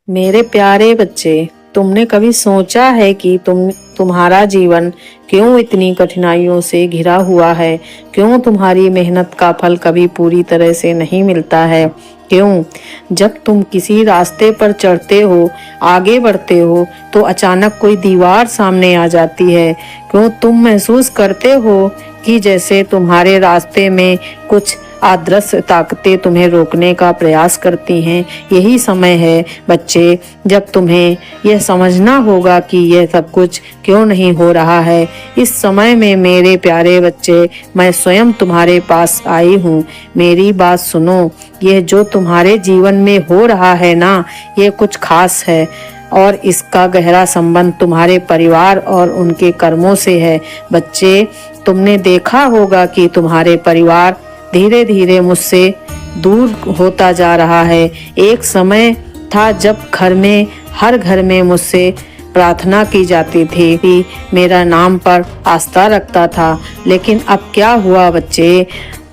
मेरे प्यारे बच्चे, तुमने कभी सोचा है कि तुम्हारा जीवन क्यों इतनी कठिनाइयों से घिरा हुआ है? क्यों तुम्हारी मेहनत का फल कभी पूरी तरह से नहीं मिलता है? क्यों जब तुम किसी रास्ते पर चढ़ते हो, आगे बढ़ते हो, तो अचानक कोई दीवार सामने आ जाती है? क्यों तुम महसूस करते हो कि जैसे तुम्हारे रास्ते में कुछ अदृश्य ताकतें तुम्हें रोकने का प्रयास करती हैं? यही समय है बच्चे, जब तुम्हें यह समझना होगा कि यह सब कुछ क्यों नहीं हो रहा है। इस समय में मेरे प्यारे बच्चे, मैं स्वयं तुम्हारे पास आई हूँ। मेरी बात सुनो। यह जो तुम्हारे जीवन में हो रहा है ना, यह कुछ खास है और इसका गहरा संबंध तुम्हारे परिवार और उनके कर्मों से है। बच्चे, तुमने देखा होगा कि तुम्हारे परिवार धीरे धीरे मुझसे दूर होता जा रहा है। एक समय था जब हर घर में मुझसे प्रार्थना की जाती थी कि मेरा नाम पर आस्था रखता था। लेकिन अब क्या हुआ बच्चे?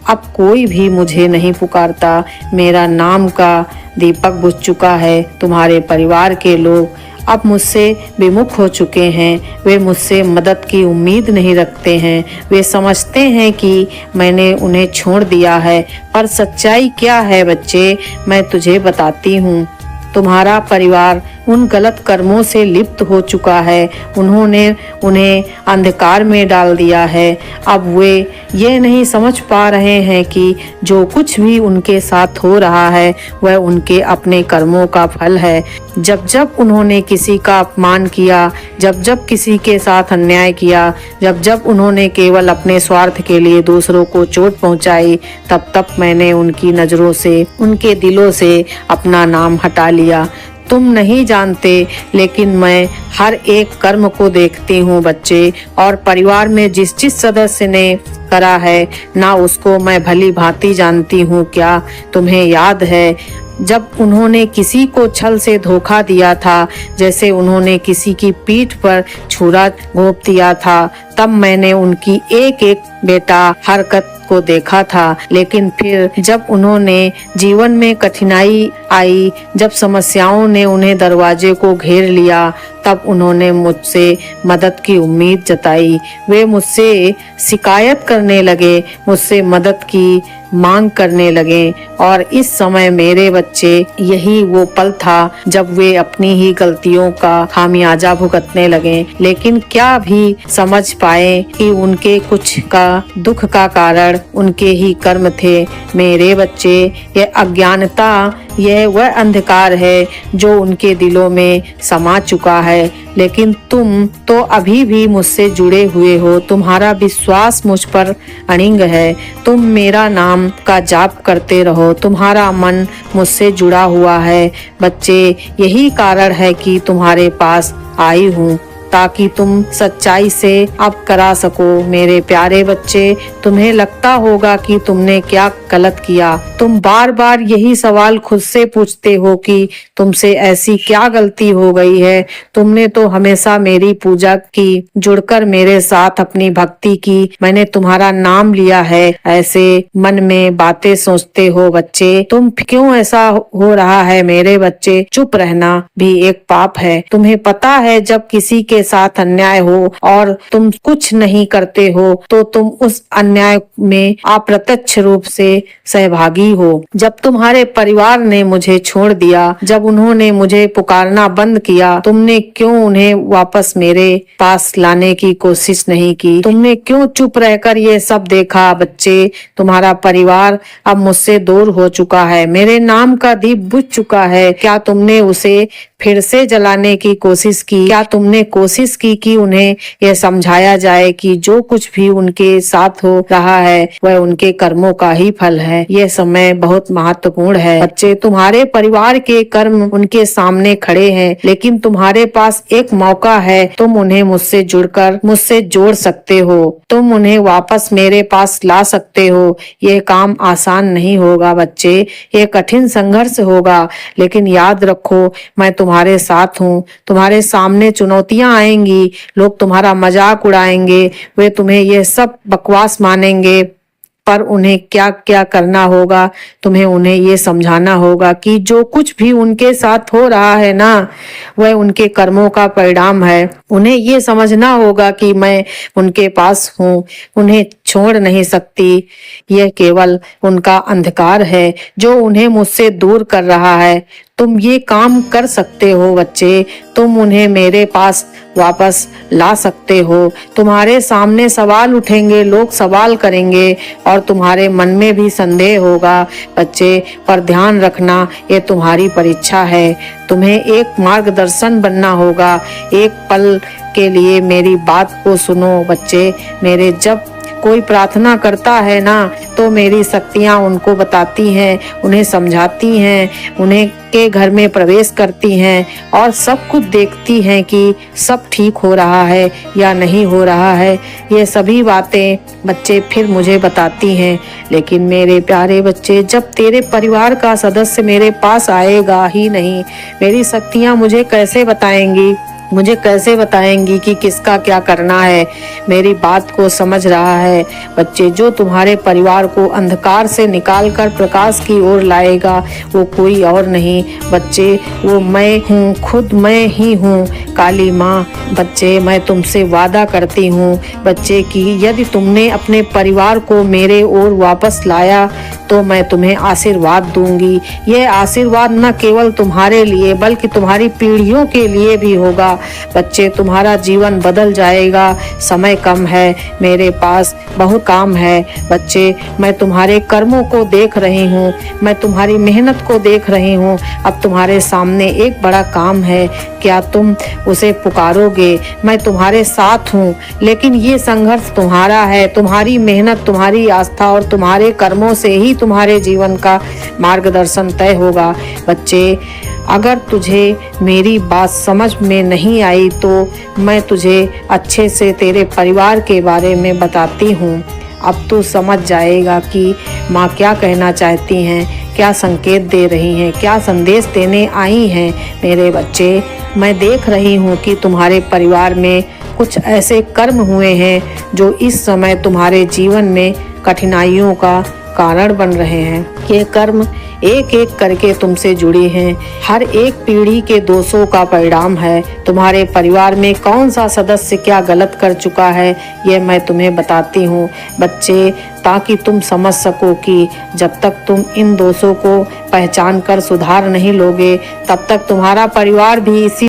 अब कोई भी मुझे नहीं पुकारता। मेरा नाम का दीपक बुझ चुका है। तुम्हारे परिवार के लोग अब मुझसे विमुख हो चुके हैं। वे मुझसे मदद की उम्मीद नहीं रखते हैं। वे समझते हैं कि मैंने उन्हें छोड़ दिया है। पर सच्चाई क्या है बच्चे? मैं तुझे बताती हूँ। तुम्हारा परिवार उन गलत कर्मों से लिप्त हो चुका है। उन्होंने उन्हें अंधकार में डाल दिया है। अब वे ये नहीं समझ पा रहे हैं कि जो कुछ भी उनके साथ हो रहा है वह उनके अपने कर्मों का फल है। जब जब उन्होंने किसी का अपमान किया, जब जब किसी के साथ अन्याय किया, जब जब उन्होंने केवल अपने स्वार्थ के लिए दूसरों को चोट पहुंचाई, तब तब मैंने उनकी नजरों से, उनके दिलों से अपना नाम हटा लिया। तुम नहीं जानते, लेकिन मैं हर एक कर्म को देखती हूँ बच्चे, और परिवार में जिस जिस सदस्य ने करा है ना, उसको मैं भली भांति जानती हूँ। क्या तुम्हें याद है जब उन्होंने किसी को छल से धोखा दिया था, जैसे उन्होंने किसी की पीठ पर छुरा घोंप दिया था? तब मैंने उनकी एक एक बेटा हरकत को देखा था। लेकिन फिर जब उन्होंने जीवन में कठिनाई आई, जब समस्याओं ने उन्हें दरवाजे को घेर लिया, तब उन्होंने मुझसे मदद की उम्मीद जताई। वे मुझसे शिकायत करने लगे, मुझसे मदद की मांग करने लगे। और इस समय मेरे बच्चे, यही वो पल था जब वे अपनी ही गलतियों का खामियाजा भुगतने लगे। लेकिन क्या भी समझ पाए कि उनके कुछ का दुख का कारण उनके ही कर्म थे। मेरे बच्चे, यह अज्ञानता, यह वह अंधकार है जो उनके दिलों में समा चुका है। लेकिन तुम तो अभी भी मुझसे जुड़े हुए हो। तुम्हारा विश्वास मुझ पर अड़िग है। तुम मेरा नाम का जाप करते रहो। तुम्हारा मन मुझसे जुड़ा हुआ है बच्चे। यही कारण है कि तुम्हारे पास आई हूँ, ताकि तुम सच्चाई से अब करा सको। मेरे प्यारे बच्चे, तुम्हें लगता होगा कि तुमने क्या गलत किया। तुम बार बार यही सवाल खुद से पूछते हो कि तुमसे ऐसी क्या गलती हो गई है। तुमने तो हमेशा मेरी पूजा की, जुड़कर मेरे साथ अपनी भक्ति की। मैंने तुम्हारा नाम लिया है। ऐसे मन में बातें सोचते हो बच्चे। तुम क्यों ऐसा हो रहा है मेरे बच्चे? चुप रहना भी एक पाप है। तुम्हें पता है, जब किसी के साथ अन्याय हो और तुम कुछ नहीं करते हो, तो तुम उस अन्याय में अप्रत्यक्ष रूप से सहभागी हो। जब तुम्हारे परिवार ने मुझे छोड़ दिया, जब उन्होंने मुझे पुकारना बंद किया, तुमने क्यों उन्हें वापस मेरे पास लाने की कोशिश नहीं की? तुमने क्यों चुप रहकर ये सब देखा बच्चे? तुम्हारा परिवार अब मुझसे दूर हो चुका है। मेरे नाम का दीप बुझ चुका है। क्या तुमने उसे फिर से जलाने की कोशिश की? क्या तुमने कोशिश की कि उन्हें यह समझाया जाए कि जो कुछ भी उनके साथ हो रहा है वह उनके कर्मों का ही फल है? यह समय बहुत महत्वपूर्ण है बच्चे। तुम्हारे परिवार के कर्म उनके सामने खड़े हैं, लेकिन तुम्हारे पास एक मौका है। तुम उन्हें मुझसे जुड़कर मुझसे जोड़ सकते हो। तुम उन्हें वापस मेरे पास ला सकते हो। यह काम आसान नहीं होगा बच्चे, यह कठिन संघर्ष होगा, लेकिन याद रखो, मैं तुम्हारे साथ हूँ। तुम्हारे सामने चुनौतियां आएंगी, लोग तुम्हारा मजाक उड़ाएंगे, वे तुम्हें यह सब बकवास मानेंगे, पर उन्हें क्या क्या करना होगा, तुम्हें उन्हें ये समझाना होगा कि जो कुछ भी उनके साथ हो रहा है ना, वह उनके कर्मों का परिणाम है। उन्हें ये समझना होगा कि मैं उनके पास हूँ, उन्हें छोड़ नहीं सकती। यह केवल उनका अंधकार है जो उन्हें मुझसे दूर कर रहा है। तुम ये काम कर सकते हो बच्चे, तुम उन्हें मेरे पास वापस ला सकते हो। तुम्हारे सामने सवाल उठेंगे, लोग सवाल करेंगे और तुम्हारे मन में भी संदेह होगा बच्चे, पर ध्यान रखना ये तुम्हारी परीक्षा है। तुम्हें एक मार्गदर्शन बनना होगा। एक पल के लिए मेरी बात को सुनो बच्चे मेरे। जब कोई प्रार्थना करता है ना, तो मेरी शक्तियाँ उनको बताती हैं, उन्हें समझाती हैं, उन्हें के घर में प्रवेश करती हैं और सब कुछ देखती हैं कि सब ठीक हो रहा है या नहीं हो रहा है। ये सभी बातें बच्चे फिर मुझे बताती हैं। लेकिन मेरे प्यारे बच्चे, जब तेरे परिवार का सदस्य मेरे पास आएगा ही नहीं, मेरी शक्तियाँ मुझे कैसे बताएंगी, मुझे कैसे बताएंगी कि किसका क्या करना है। मेरी बात को समझ रहा है बच्चे, जो तुम्हारे परिवार को अंधकार से निकालकर प्रकाश की ओर लाएगा वो कोई और नहीं बच्चे, वो मैं हूँ, खुद मैं ही हूँ, काली माँ। बच्चे, मैं तुमसे वादा करती हूँ बच्चे कि यदि तुमने अपने परिवार को मेरे ओर वापस लाया तो मैं तुम्हें आशीर्वाद दूंगी। यह आशीर्वाद न केवल तुम्हारे लिए बल्कि तुम्हारी पीढ़ियों के लिए भी होगा बच्चे। तुम्हारा जीवन बदल जाएगा। समय कम है, मेरे पास बहुत काम है बच्चे। मैं तुम्हारे कर्मों को देख रही हूँ, मैं तुम्हारी मेहनत को देख रही हूँ। अब तुम्हारे सामने एक बड़ा काम है, क्या तुम उसे पुकारोगे? मैं तुम्हारे साथ हूँ, लेकिन ये संघर्ष तुम्हारा है। तुम्हारी मेहनत, तुम्हारी आस्था और तुम्हारे कर्मों से ही तुम्हारे जीवन का मार्गदर्शन तय होगा बच्चे। अगर तुझे मेरी बात समझ में नहीं आई तो मैं तुझे अच्छे से तेरे परिवार के बारे में बताती हूँ। अब तू समझ जाएगा कि माँ क्या कहना चाहती हैं, क्या संकेत दे रही हैं, क्या संदेश देने आई हैं। मेरे बच्चे, मैं देख रही हूँ कि तुम्हारे परिवार में कुछ ऐसे कर्म हुए हैं जो इस समय तुम्हारे जीवन में कठिनाइयों का कारण बन रहे हैं। ये कर्म एक एक करके तुमसे जुड़े हैं। हर एक पीढ़ी के दोषों का परिणाम है। तुम्हारे परिवार में कौन सा सदस्य क्या गलत कर चुका है, यह मैं तुम्हें बताती हूँ बच्चे, ताकि तुम समझ सको कि जब तक तुम इन दोषों को पहचान कर सुधार नहीं लोगे, तब तक तुम्हारा परिवार भी इसी